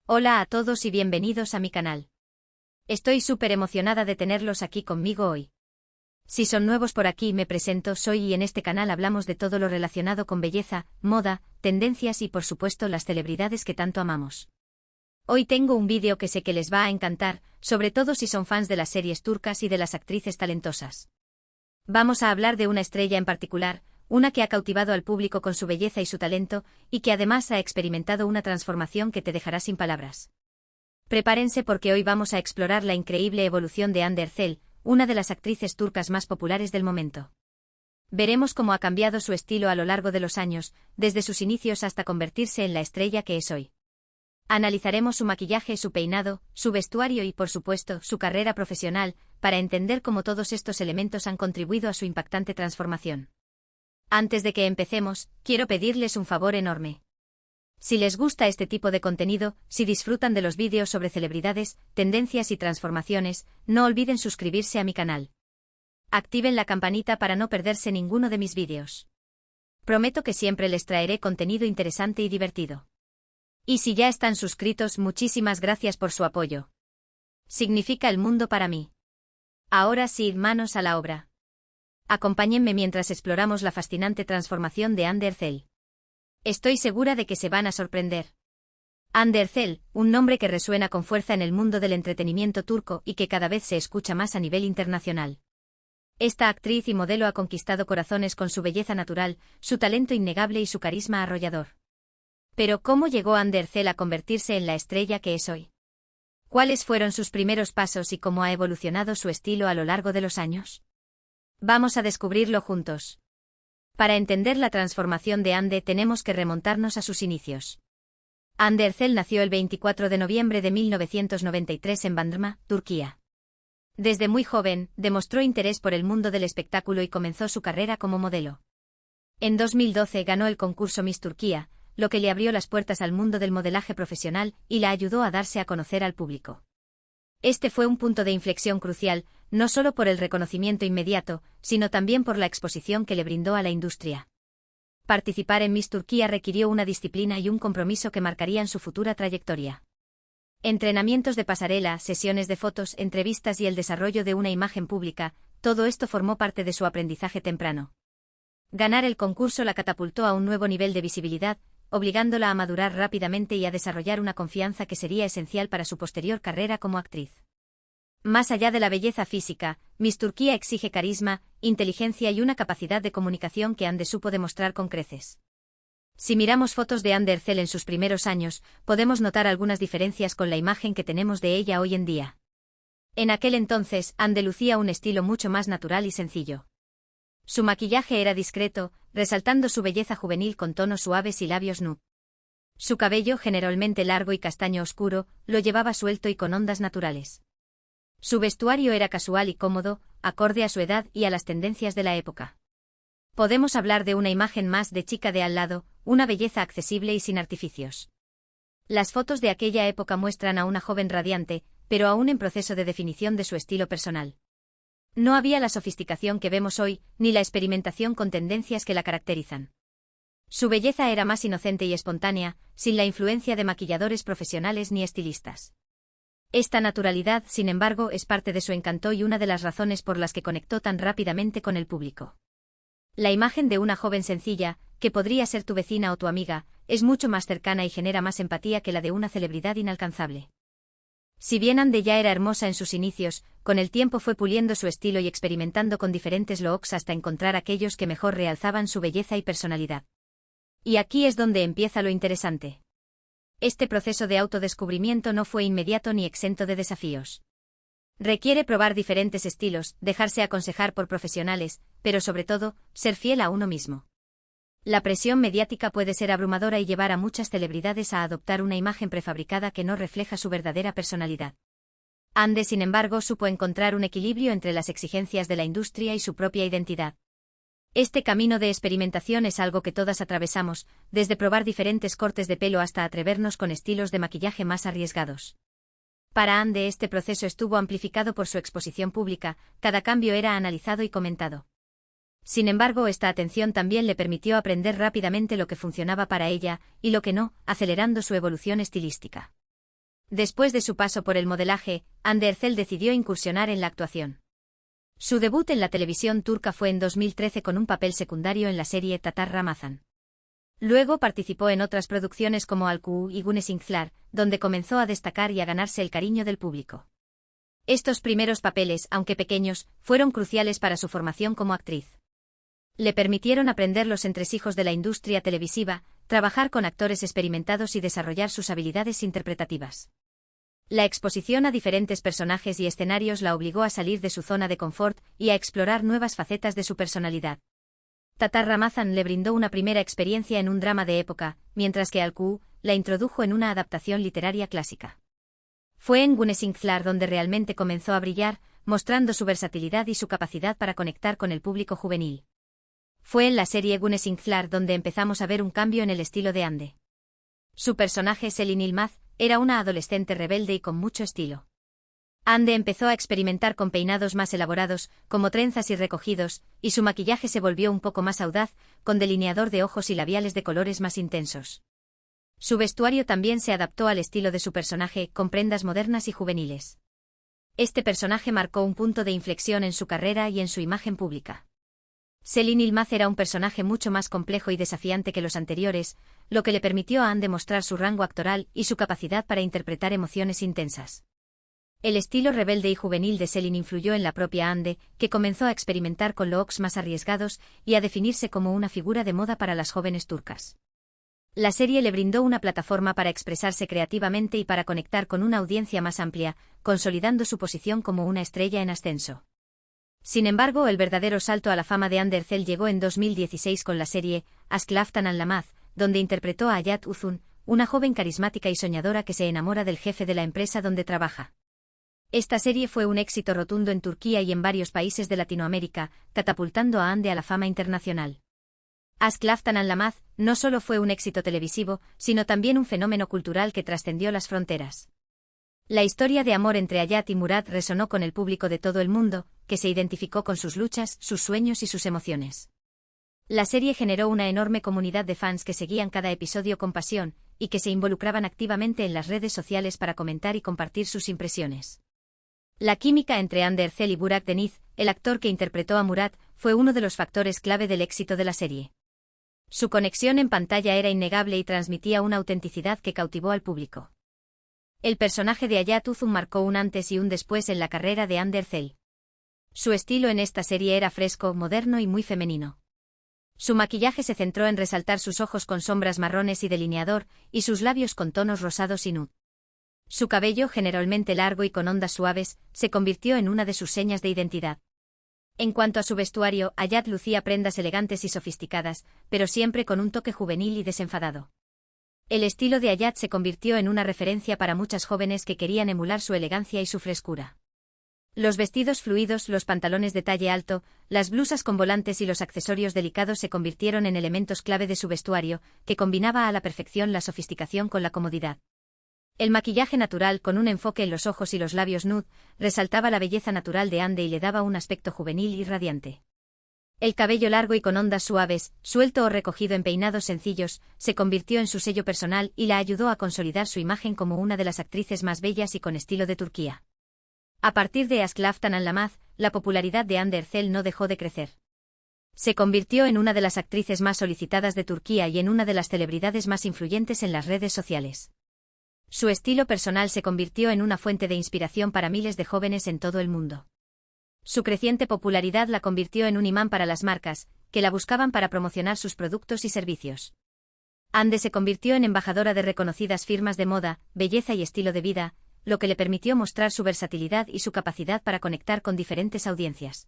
Hola a todos y bienvenidos a mi canal. Estoy súper emocionada de tenerlos aquí conmigo hoy. Si son nuevos por aquí, me presento, soy y en este canal hablamos de todo lo relacionado con belleza, moda, tendencias y por supuesto las celebridades que tanto amamos. Hoy tengo un vídeo que sé que les va a encantar, sobre todo si son fans de las series turcas y de las actrices talentosas. Vamos a hablar de una estrella en particular, una que ha cautivado al público con su belleza y su talento, y que además ha experimentado una transformación que te dejará sin palabras. Prepárense porque hoy vamos a explorar la increíble evolución de Hande Erçel, una de las actrices turcas más populares del momento. Veremos cómo ha cambiado su estilo a lo largo de los años, desde sus inicios hasta convertirse en la estrella que es hoy. Analizaremos su maquillaje, su peinado, su vestuario y, por supuesto, su carrera profesional, para entender cómo todos estos elementos han contribuido a su impactante transformación. Antes de que empecemos, quiero pedirles un favor enorme. Si les gusta este tipo de contenido, si disfrutan de los vídeos sobre celebridades, tendencias y transformaciones, no olviden suscribirse a mi canal. Activen la campanita para no perderse ninguno de mis vídeos. Prometo que siempre les traeré contenido interesante y divertido. Y si ya están suscritos, muchísimas gracias por su apoyo. Significa el mundo para mí. Ahora sí, manos a la obra. Acompáñenme mientras exploramos la fascinante transformación de Hande Erçel. Estoy segura de que se van a sorprender. Hande Erçel, un nombre que resuena con fuerza en el mundo del entretenimiento turco y que cada vez se escucha más a nivel internacional. Esta actriz y modelo ha conquistado corazones con su belleza natural, su talento innegable y su carisma arrollador. Pero ¿cómo llegó Hande Erçel a convertirse en la estrella que es hoy? ¿Cuáles fueron sus primeros pasos y cómo ha evolucionado su estilo a lo largo de los años? Vamos a descubrirlo juntos. Para entender la transformación de Hande tenemos que remontarnos a sus inicios. Hande Erçel nació el 24 de noviembre de 1993 en Bandırma, Turquía. Desde muy joven, demostró interés por el mundo del espectáculo y comenzó su carrera como modelo. En 2012 ganó el concurso Miss Turquía, lo que le abrió las puertas al mundo del modelaje profesional y la ayudó a darse a conocer al público. Este fue un punto de inflexión crucial, no solo por el reconocimiento inmediato, sino también por la exposición que le brindó a la industria. Participar en Miss Turquía requirió una disciplina y un compromiso que marcarían su futura trayectoria. Entrenamientos de pasarela, sesiones de fotos, entrevistas y el desarrollo de una imagen pública, todo esto formó parte de su aprendizaje temprano. Ganar el concurso la catapultó a un nuevo nivel de visibilidad, obligándola a madurar rápidamente y a desarrollar una confianza que sería esencial para su posterior carrera como actriz. Más allá de la belleza física, Miss Turquía exige carisma, inteligencia y una capacidad de comunicación que Hande supo demostrar con creces. Si miramos fotos de Hande Erçel en sus primeros años, podemos notar algunas diferencias con la imagen que tenemos de ella hoy en día. En aquel entonces, Hande lucía un estilo mucho más natural y sencillo. Su maquillaje era discreto, resaltando su belleza juvenil con tonos suaves y labios nude. Su cabello, generalmente largo y castaño oscuro, lo llevaba suelto y con ondas naturales. Su vestuario era casual y cómodo, acorde a su edad y a las tendencias de la época. Podemos hablar de una imagen más de chica de al lado, una belleza accesible y sin artificios. Las fotos de aquella época muestran a una joven radiante, pero aún en proceso de definición de su estilo personal. No había la sofisticación que vemos hoy, ni la experimentación con tendencias que la caracterizan. Su belleza era más inocente y espontánea, sin la influencia de maquilladores profesionales ni estilistas. Esta naturalidad, sin embargo, es parte de su encanto y una de las razones por las que conectó tan rápidamente con el público. La imagen de una joven sencilla, que podría ser tu vecina o tu amiga, es mucho más cercana y genera más empatía que la de una celebridad inalcanzable. Si bien Hande ya era hermosa en sus inicios, con el tiempo fue puliendo su estilo y experimentando con diferentes looks hasta encontrar aquellos que mejor realzaban su belleza y personalidad. Y aquí es donde empieza lo interesante. Este proceso de autodescubrimiento no fue inmediato ni exento de desafíos. Requiere probar diferentes estilos, dejarse aconsejar por profesionales, pero sobre todo, ser fiel a uno mismo. La presión mediática puede ser abrumadora y llevar a muchas celebridades a adoptar una imagen prefabricada que no refleja su verdadera personalidad. Hande, sin embargo, supo encontrar un equilibrio entre las exigencias de la industria y su propia identidad. Este camino de experimentación es algo que todas atravesamos, desde probar diferentes cortes de pelo hasta atrevernos con estilos de maquillaje más arriesgados. Para Hande este proceso estuvo amplificado por su exposición pública, cada cambio era analizado y comentado. Sin embargo, esta atención también le permitió aprender rápidamente lo que funcionaba para ella y lo que no, acelerando su evolución estilística. Después de su paso por el modelaje, Hande Erçel decidió incursionar en la actuación. Su debut en la televisión turca fue en 2013 con un papel secundario en la serie Tatar Ramazan. Luego participó en otras producciones como Alku y Güneşinkler, donde comenzó a destacar y a ganarse el cariño del público. Estos primeros papeles, aunque pequeños, fueron cruciales para su formación como actriz. Le permitieron aprender los entresijos de la industria televisiva, trabajar con actores experimentados y desarrollar sus habilidades interpretativas. La exposición a diferentes personajes y escenarios la obligó a salir de su zona de confort y a explorar nuevas facetas de su personalidad. Tatar Ramazan le brindó una primera experiencia en un drama de época, mientras que Alku la introdujo en una adaptación literaria clásica. Fue en Güneşinkler donde realmente comenzó a brillar, mostrando su versatilidad y su capacidad para conectar con el público juvenil. Fue en la serie Güneşinkler donde empezamos a ver un cambio en el estilo de Hande. Su personaje Selin Yılmaz era una adolescente rebelde y con mucho estilo. Hande empezó a experimentar con peinados más elaborados, como trenzas y recogidos, y su maquillaje se volvió un poco más audaz, con delineador de ojos y labiales de colores más intensos. Su vestuario también se adaptó al estilo de su personaje, con prendas modernas y juveniles. Este personaje marcó un punto de inflexión en su carrera y en su imagen pública. Selin Yılmaz era un personaje mucho más complejo y desafiante que los anteriores, lo que le permitió a Hande mostrar su rango actoral y su capacidad para interpretar emociones intensas. El estilo rebelde y juvenil de Selin influyó en la propia Hande, que comenzó a experimentar con looks más arriesgados y a definirse como una figura de moda para las jóvenes turcas. La serie le brindó una plataforma para expresarse creativamente y para conectar con una audiencia más amplia, consolidando su posición como una estrella en ascenso. Sin embargo, el verdadero salto a la fama de Hande Erçel llegó en 2016 con la serie Aşk Laftan Anlamaz, donde interpretó a Hayat Uzun, una joven carismática y soñadora que se enamora del jefe de la empresa donde trabaja. Esta serie fue un éxito rotundo en Turquía y en varios países de Latinoamérica, catapultando a Hande a la fama internacional. Aşk Laftan Anlamaz no solo fue un éxito televisivo, sino también un fenómeno cultural que trascendió las fronteras. La historia de amor entre Hayat y Murat resonó con el público de todo el mundo, que se identificó con sus luchas, sus sueños y sus emociones. La serie generó una enorme comunidad de fans que seguían cada episodio con pasión, y que se involucraban activamente en las redes sociales para comentar y compartir sus impresiones. La química entre Hande Erçel y Burak Deniz, el actor que interpretó a Murat, fue uno de los factores clave del éxito de la serie. Su conexión en pantalla era innegable y transmitía una autenticidad que cautivó al público. El personaje de Hayat Uzun marcó un antes y un después en la carrera de Hande Erçel. Su estilo en esta serie era fresco, moderno y muy femenino. Su maquillaje se centró en resaltar sus ojos con sombras marrones y delineador, y sus labios con tonos rosados y nude. Su cabello, generalmente largo y con ondas suaves, se convirtió en una de sus señas de identidad. En cuanto a su vestuario, Hayat lucía prendas elegantes y sofisticadas, pero siempre con un toque juvenil y desenfadado. El estilo de Hayat se convirtió en una referencia para muchas jóvenes que querían emular su elegancia y su frescura. Los vestidos fluidos, los pantalones de talle alto, las blusas con volantes y los accesorios delicados se convirtieron en elementos clave de su vestuario, que combinaba a la perfección la sofisticación con la comodidad. El maquillaje natural, con un enfoque en los ojos y los labios nude, resaltaba la belleza natural de Hande y le daba un aspecto juvenil y radiante. El cabello largo y con ondas suaves, suelto o recogido en peinados sencillos, se convirtió en su sello personal y la ayudó a consolidar su imagen como una de las actrices más bellas y con estilo de Turquía. A partir de Aşk Laftan Anlamaz, la popularidad de Hande Erçel no dejó de crecer. Se convirtió en una de las actrices más solicitadas de Turquía y en una de las celebridades más influyentes en las redes sociales. Su estilo personal se convirtió en una fuente de inspiración para miles de jóvenes en todo el mundo. Su creciente popularidad la convirtió en un imán para las marcas, que la buscaban para promocionar sus productos y servicios. Hande se convirtió en embajadora de reconocidas firmas de moda, belleza y estilo de vida, lo que le permitió mostrar su versatilidad y su capacidad para conectar con diferentes audiencias.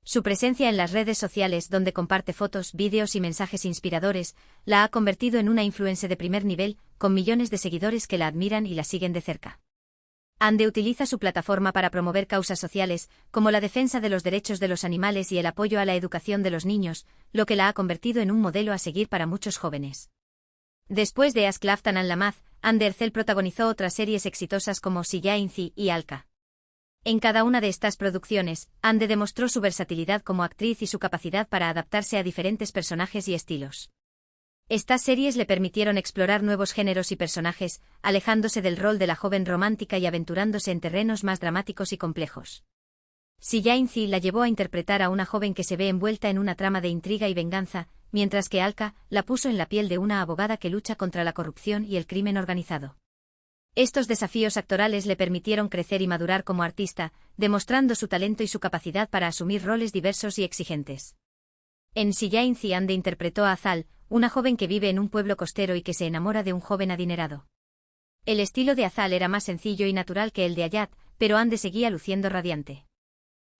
Su presencia en las redes sociales, donde comparte fotos, vídeos y mensajes inspiradores, la ha convertido en una influencer de primer nivel, con millones de seguidores que la admiran y la siguen de cerca. Hande utiliza su plataforma para promover causas sociales, como la defensa de los derechos de los animales y el apoyo a la educación de los niños, lo que la ha convertido en un modelo a seguir para muchos jóvenes. Después de Aşk Laftan Anlamaz, Hande Erçel protagonizó otras series exitosas como Silla Inci y Alka. En cada una de estas producciones, Hande demostró su versatilidad como actriz y su capacidad para adaptarse a diferentes personajes y estilos. Estas series le permitieron explorar nuevos géneros y personajes, alejándose del rol de la joven romántica y aventurándose en terrenos más dramáticos y complejos. Si Jain-Zi la llevó a interpretar a una joven que se ve envuelta en una trama de intriga y venganza, mientras que Alka la puso en la piel de una abogada que lucha contra la corrupción y el crimen organizado. Estos desafíos actorales le permitieron crecer y madurar como artista, demostrando su talento y su capacidad para asumir roles diversos y exigentes. En Si Jain-Zi Ande interpretó a Azal, una joven que vive en un pueblo costero y que se enamora de un joven adinerado. El estilo de Azal era más sencillo y natural que el de Ayat, pero Ande seguía luciendo radiante.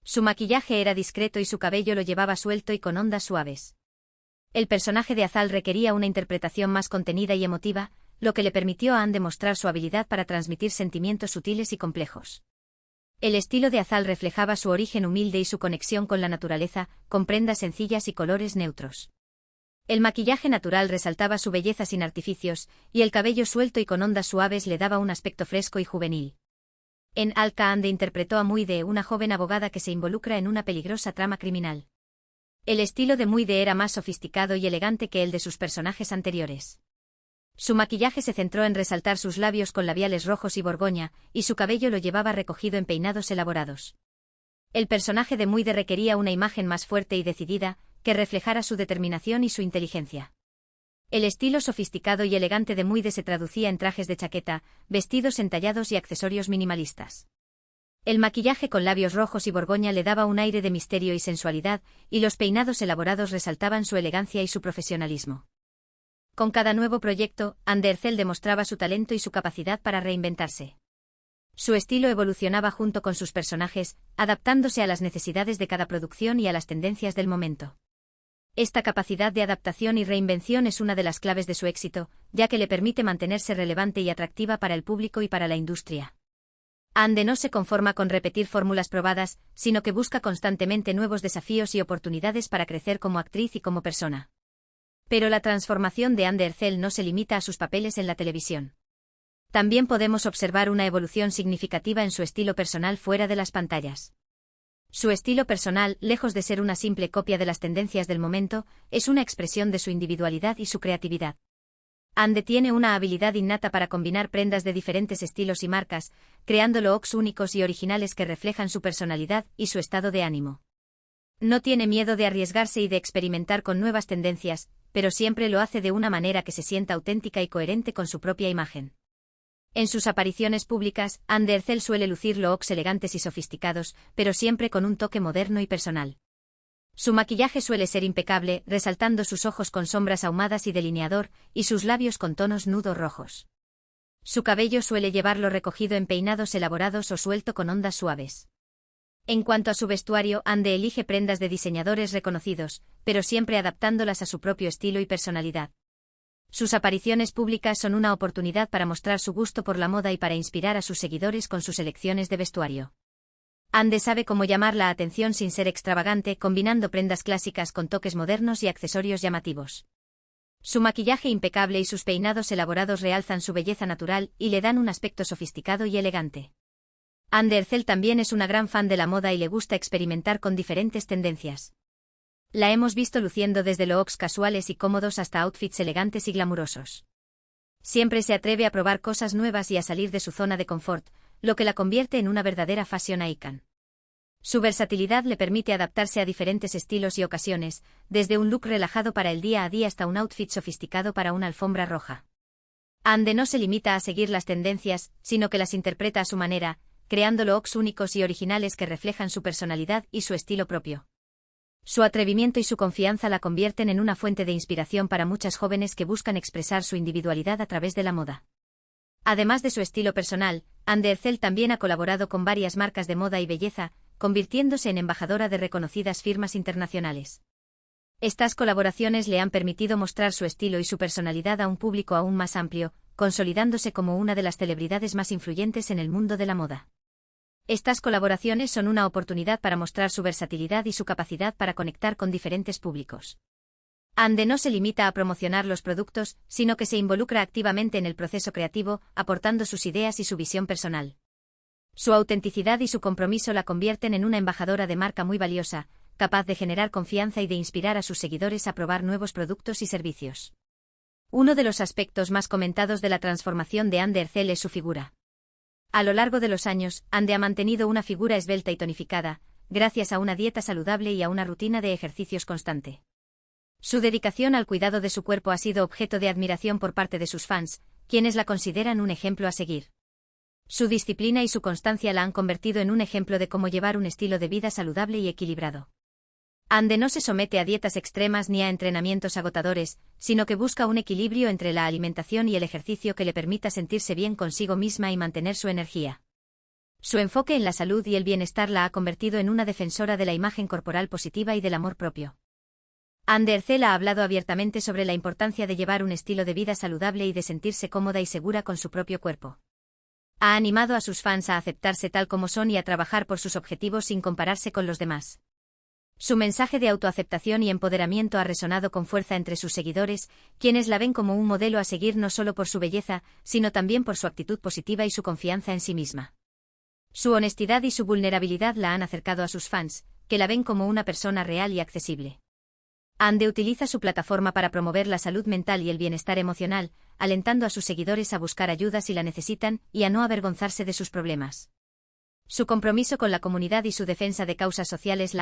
Su maquillaje era discreto y su cabello lo llevaba suelto y con ondas suaves. El personaje de Azal requería una interpretación más contenida y emotiva, lo que le permitió a Ande mostrar su habilidad para transmitir sentimientos sutiles y complejos. El estilo de Azal reflejaba su origen humilde y su conexión con la naturaleza, con prendas sencillas y colores neutros. El maquillaje natural resaltaba su belleza sin artificios, y el cabello suelto y con ondas suaves le daba un aspecto fresco y juvenil. En Alka Ande interpretó a Muide, una joven abogada que se involucra en una peligrosa trama criminal. El estilo de Muide era más sofisticado y elegante que el de sus personajes anteriores. Su maquillaje se centró en resaltar sus labios con labiales rojos y borgoña, y su cabello lo llevaba recogido en peinados elaborados. El personaje de Muide requería una imagen más fuerte y decidida, que reflejara su determinación y su inteligencia. El estilo sofisticado y elegante de Muide se traducía en trajes de chaqueta, vestidos entallados y accesorios minimalistas. El maquillaje con labios rojos y borgoña le daba un aire de misterio y sensualidad, y los peinados elaborados resaltaban su elegancia y su profesionalismo. Con cada nuevo proyecto, Ande Ercel demostraba su talento y su capacidad para reinventarse. Su estilo evolucionaba junto con sus personajes, adaptándose a las necesidades de cada producción y a las tendencias del momento. Esta capacidad de adaptación y reinvención es una de las claves de su éxito, ya que le permite mantenerse relevante y atractiva para el público y para la industria. Ande no se conforma con repetir fórmulas probadas, sino que busca constantemente nuevos desafíos y oportunidades para crecer como actriz y como persona. Pero la transformación de Ande Ercel no se limita a sus papeles en la televisión. También podemos observar una evolución significativa en su estilo personal fuera de las pantallas. Su estilo personal, lejos de ser una simple copia de las tendencias del momento, es una expresión de su individualidad y su creatividad. Ande tiene una habilidad innata para combinar prendas de diferentes estilos y marcas, creando looks únicos y originales que reflejan su personalidad y su estado de ánimo. No tiene miedo de arriesgarse y de experimentar con nuevas tendencias, pero siempre lo hace de una manera que se sienta auténtica y coherente con su propia imagen. En sus apariciones públicas, Ande Ercel suele lucir looks elegantes y sofisticados, pero siempre con un toque moderno y personal. Su maquillaje suele ser impecable, resaltando sus ojos con sombras ahumadas y delineador, y sus labios con tonos nudos rojos. Su cabello suele llevarlo recogido en peinados elaborados o suelto con ondas suaves. En cuanto a su vestuario, Ande elige prendas de diseñadores reconocidos, pero siempre adaptándolas a su propio estilo y personalidad. Sus apariciones públicas son una oportunidad para mostrar su gusto por la moda y para inspirar a sus seguidores con sus elecciones de vestuario. Ande sabe cómo llamar la atención sin ser extravagante, combinando prendas clásicas con toques modernos y accesorios llamativos. Su maquillaje impecable y sus peinados elaborados realzan su belleza natural y le dan un aspecto sofisticado y elegante. Ande Ercel también es una gran fan de la moda y le gusta experimentar con diferentes tendencias. La hemos visto luciendo desde looks casuales y cómodos hasta outfits elegantes y glamurosos. Siempre se atreve a probar cosas nuevas y a salir de su zona de confort, lo que la convierte en una verdadera fashion icon. Su versatilidad le permite adaptarse a diferentes estilos y ocasiones, desde un look relajado para el día a día hasta un outfit sofisticado para una alfombra roja. Ande no se limita a seguir las tendencias, sino que las interpreta a su manera, creando looks únicos y originales que reflejan su personalidad y su estilo propio. Su atrevimiento y su confianza la convierten en una fuente de inspiración para muchas jóvenes que buscan expresar su individualidad a través de la moda. Además de su estilo personal, Ande Ercel también ha colaborado con varias marcas de moda y belleza, convirtiéndose en embajadora de reconocidas firmas internacionales. Estas colaboraciones le han permitido mostrar su estilo y su personalidad a un público aún más amplio, consolidándose como una de las celebridades más influyentes en el mundo de la moda. Estas colaboraciones son una oportunidad para mostrar su versatilidad y su capacidad para conectar con diferentes públicos. Ande no se limita a promocionar los productos, sino que se involucra activamente en el proceso creativo, aportando sus ideas y su visión personal. Su autenticidad y su compromiso la convierten en una embajadora de marca muy valiosa, capaz de generar confianza y de inspirar a sus seguidores a probar nuevos productos y servicios. Uno de los aspectos más comentados de la transformación de Anne Ercel es su figura. A lo largo de los años, Anne ha mantenido una figura esbelta y tonificada, gracias a una dieta saludable y a una rutina de ejercicios constante. Su dedicación al cuidado de su cuerpo ha sido objeto de admiración por parte de sus fans, quienes la consideran un ejemplo a seguir. Su disciplina y su constancia la han convertido en un ejemplo de cómo llevar un estilo de vida saludable y equilibrado. Anne no se somete a dietas extremas ni a entrenamientos agotadores, sino que busca un equilibrio entre la alimentación y el ejercicio que le permita sentirse bien consigo misma y mantener su energía. Su enfoque en la salud y el bienestar la ha convertido en una defensora de la imagen corporal positiva y del amor propio. Anne Ercel ha hablado abiertamente sobre la importancia de llevar un estilo de vida saludable y de sentirse cómoda y segura con su propio cuerpo. Ha animado a sus fans a aceptarse tal como son y a trabajar por sus objetivos sin compararse con los demás. Su mensaje de autoaceptación y empoderamiento ha resonado con fuerza entre sus seguidores, quienes la ven como un modelo a seguir no solo por su belleza, sino también por su actitud positiva y su confianza en sí misma. Su honestidad y su vulnerabilidad la han acercado a sus fans, que la ven como una persona real y accesible. Anne utiliza su plataforma para promover la salud mental y el bienestar emocional, alentando a sus seguidores a buscar ayuda si la necesitan y a no avergonzarse de sus problemas. Su compromiso con la comunidad y su defensa de causas sociales la han